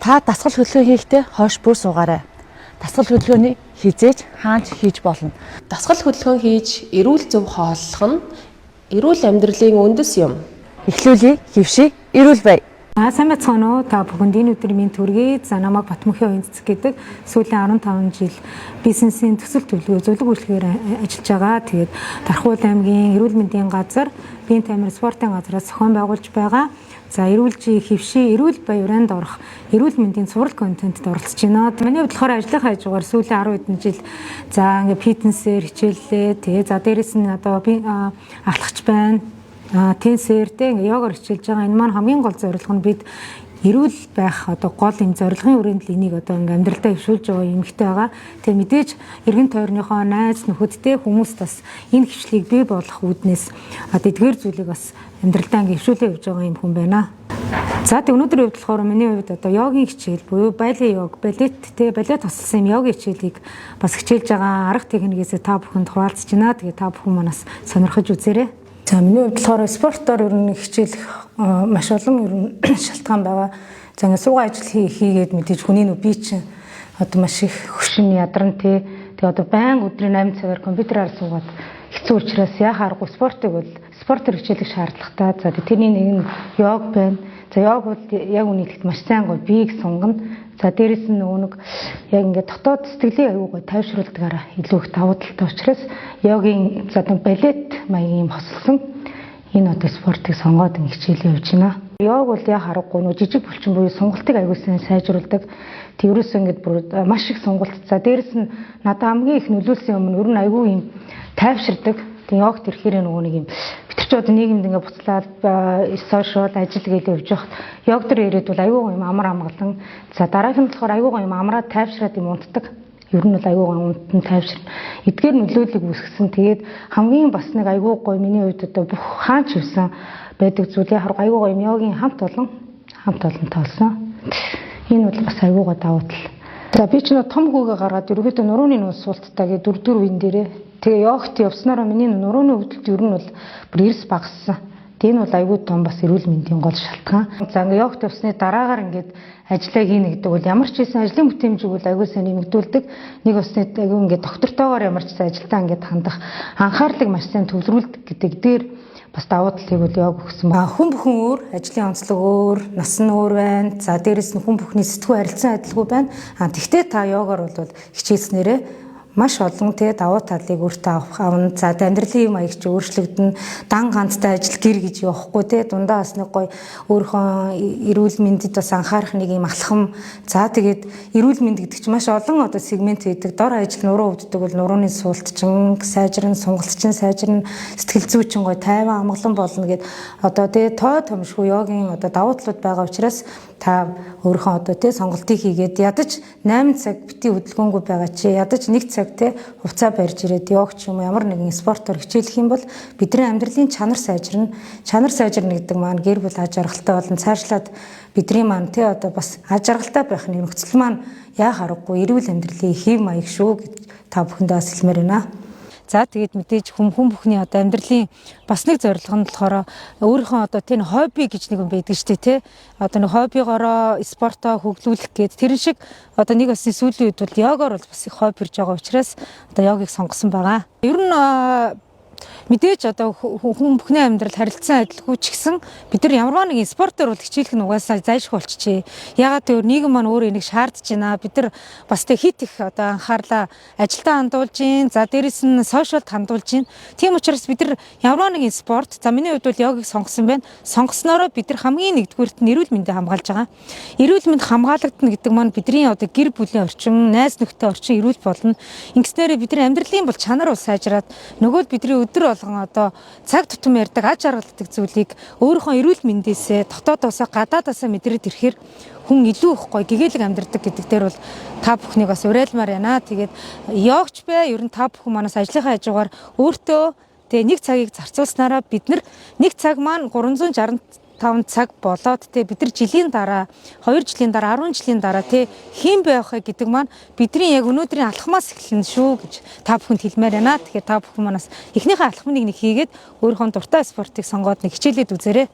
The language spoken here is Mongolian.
Та дасгал хөдөлгөөн хийхдээ хойш бүр суугаарай. Дасгал хөдөлгөөний хизээж хаанч хийж болно. Дасгал хөдөлгөөн хийж эрүүл зөв хооллох нь эрүүл амьдралын үндэс юм. Эхлүүлье, хөвший, эрүүл бай. Сайн байцгаана уу? Та бүхэнд энэ өдөр минь төргий. За намайг Батмөнхийн Оюун цэцэг гэдэг сүүлийн 15 жил бизнесийн төсөл төлөвлөгөө зөвлөг үйлчлэгээр ажиллаж байгаа. Тэгээд Дархуул аймгийн эрүүл мэндийн газар, биеийн тамир спортын газраас зохион байгуулж байгаа. За эрүүлжи хөвший, эрүүл бай уранд орох эрүүл мэндийн цуврал контентэд оролцож байна. Миний хувьд болохоор ажлынхаа хажуугаар сүүлийн 10 хэдэн жил за ингээ фитнесээр хичээллээ. Тэгээ за дээрэс нь одоо би алхаж байна. Тенсээр тэг йогоор хичээлж байгаа. Энэ маань хамгийн гол зорилго нь бид эрүүл байх одоо гол юм зорилгын хүрээнд л энийг одоо ингээм амьдралдаа өвшүүлж байгаа юмхтэй байгаа. Тэгээ мэдээж эргэн тойрныхоо найз нөхөдтэй хүмүүс бас энэ хвшлийг бий болгох үүднээс одоо эдгээр зүйлийг бас амьдралдаа ингээм өвшүүлээ явж байгаа юм хүн байна. За тэг өнөөдрийн хувьд болохоор миний хувьд одоо йогийн хичээл буюу балет йог, балет тусалсан юм йогийн хичээлийг бас хичээлж байгаа арга техникээс та бүхэнд хуваалцж байна. Тэгээ та бүхэн манаас сонирхож үзээрэй. За миний хувьд болохоор спортоор ер нь хичээлэх маш олон ер нь шалтгаан байгаа. За ингээ суугаа ажил хийгээд мэдээж хүний би чинь одоо маш их хөшин ядарн тий. Тэгээ одоо байнга өдрийн 8 цагаар компьютераар суугаад хэцүү учраас яхаа аргагүй спортоор хичээлэх шаардлагатай. За тэрний нэг нь йог байна. За йог бол яг үнэхээр маш сайн гоё биеийг сунгана. За дээрэс нь нэг яг ингээд дотоод сэтгэлийг аюугаа тайвшруулдагаараа илүү их давуу талтай учраас йогийн за балет маягийн юм хосолсон энэ одоо спортыг сонгоод хичээлээ явж байна. Йог бол яг харахгүй нөө жижиг булчин буюу сунгалтыг аюулсан сайжруулдаг. Тэрөөс ингээд бүр маш их сунгалт. За дээрэс нь надад хамгийн их нөлөөлсөн юм нь ер нь аюу юм тайвширдаг. Тэгээ йогт ирэхээр нөгөө нэг юм бид ч одоо нийгэмд ингээ буцлаад сошиал ажил гээл явж явахад йог дээр ирээд бол аюугаа юм амар амгалан. За дараагийнх нь болохоор аюугаа юм амраад тайвшраад юм унтдаг. Ер нь бол аюугаа унтан тайвширна. Эдгээр нөлөөллийг үүсгэсэн. Тэгээд хамгийн бас нэг аюу гой миний хувьд одоо бүх хаанч хөвсөн байдаг зүйлээ харах аюугаа юм йогийн хамт олон тоолсон. Энэ бол бас аюугаа давуу тал. За би ч нэг том хүүгээ гаргаад ерөөдөө нурууны нуус суулттайгээ 4 үеийн дээрээ тэгээ йогт явснараа миний нурууны өвдөлт ер нь бол бүр эрс багассан. Тэгээ энэ бол аюул том бас эрүүл мэндийн гол шалтгаан. За ингээ йогт явсны дараагаар ингээд ажиллаа хийнэ гэдэг бол ямар ч хийсэн ажлын бүтээмжийг бол аюул сайн нэмэгдүүлдэг. Нэг усны аюул ингээд доктортойгоор ямар ч ажилдаа ингээд хандах анхаарлыг маш сайн төвлөрүүлдэг гэдэг дээр бас давуу талыг бол йог өгсөн ба хүн бүхэн өөр, ажлын онцлог өөр, нас нь өөр байна. За дээрэс нь хүн бүхний сэтгүү харилцан адилгүй байна. Тэгтээ та йогоор бол хичээснээрээ маш олон давуу талыг өөртөө авах. За амьдралын маяг ч өөрчлөгдөн, дан ганцтай ажил гэр гэж явахгүй дундаа бас нэг гоё өөрийнхөө эрүүл мэндэд бас анхаарах нэг юм алхам. За тэгээд эрүүл мэнд гэдэг чинь маш олон одоо сегмент байдаг. Дор ажил нуруу өвддөг бол нурууны суултчин сайжрын, сунгалцчин сайжрын, сэтгэл зүйчин гоё тайван амгалан болно гэд одоо тоо томшгүй йогийн одоо давуу талууд байгаа учраас та өөрийнхөө одоо сонголтыг хийгээд ядаж 8 цаг бити хөдөлгөөнгүй байгаа чи ядаж 1 цаг хугацаа барьж ирээд йог ч юм уу ямар нэгэн спортоор хичээлэх юм бол бидний амьдралын чанар сайжирна. Чанар сайжирна гэдэг маань гэр бүл аж аргалтай болон цаашлаад бидний маань одоо бас аж аргалтай байх нөхцөл маань яа харахгүй эрүүл амьдралын хэв маяг шүү гэж та бүхэндээ бас хэлмээр байна. За тэгээд мэдээж хүн бүхний одоо амьдралын бас нэг зорилго нь болохоор өөрийнхөө одоо тийм хобби гэж нэг юм байдаг шүү дээ тий. Одоо нэг хоббигоороо спортоо хөгжүүлэх гээд тэр шиг одоо нэг басны сүүлийн үед бол йогоор бол бас их хоббирж байгаа учраас одоо йогийг сонгосон байгаа. Ер нь мэдээж одоо хүн бүхний амьдрал харилцан адилгүй ч гэсэн бид нар ямар нэгэн спортоор бол хичээлэх нь угаасаа зайлшгүй болчихжээ. Ягаад гэвэл нийгэм маань өөрөө энийг шаардж байна. Бид нар бас хит их одоо анхаарлаа ажилдаа хандуулж гин. За дээрэс нь сошиалд хандуулж гин. Тийм учраас бид нар ямар нэгэн спорт за миний хувьд бол йогийг сонгосон байна. Сонгоснороо бид нар хамгийн нэгдүгüүрт нь эрүүл мэндийг хамгаалж байгаа. Эрүүл мэнд хамгаалагдана гэдэг маань бидний одоо гэр бүлийн орчин, найз нөхдөд орчин эрүүл болно. Ингэснээр бидний амьдралын бол чанар бол сайжраад нөгөө бидний өдөр болгон одоо цаг тутам ярьдаг аж аргалдаг зүйлийг өөрийнхөө эрүүл мэндээсээ дотоодоосоо гадаадаасаа мэдрээд ирэхээр хүн илүү их гоё гэгээлэг амьдрдаг гэдэг дээр бол та бүхнийг бас уриалмаар байна. Тэгээд йогч бай ер нь та бүхэн манаас ажлынхаа хажуугаар өөртөө нэг цагийг зарцуулснараа бид нар нэг цаг маань 365 цаг болоод бид нар жилийн дараа 2 жилийн дараа 10 жилийн дараа хэн байх вэ гэдэг маань бидний яг өнөөдрийн алхмаас эхэлнэ шүү гэж та бүхэнд хэлмээр байна. Тэгэхээр та бүхэн манаас эхнийхээ алхмыг нэг хийгээд өөрийнхөө дуртай спортыг сонгоод нэг хичээлээд үзээрэй.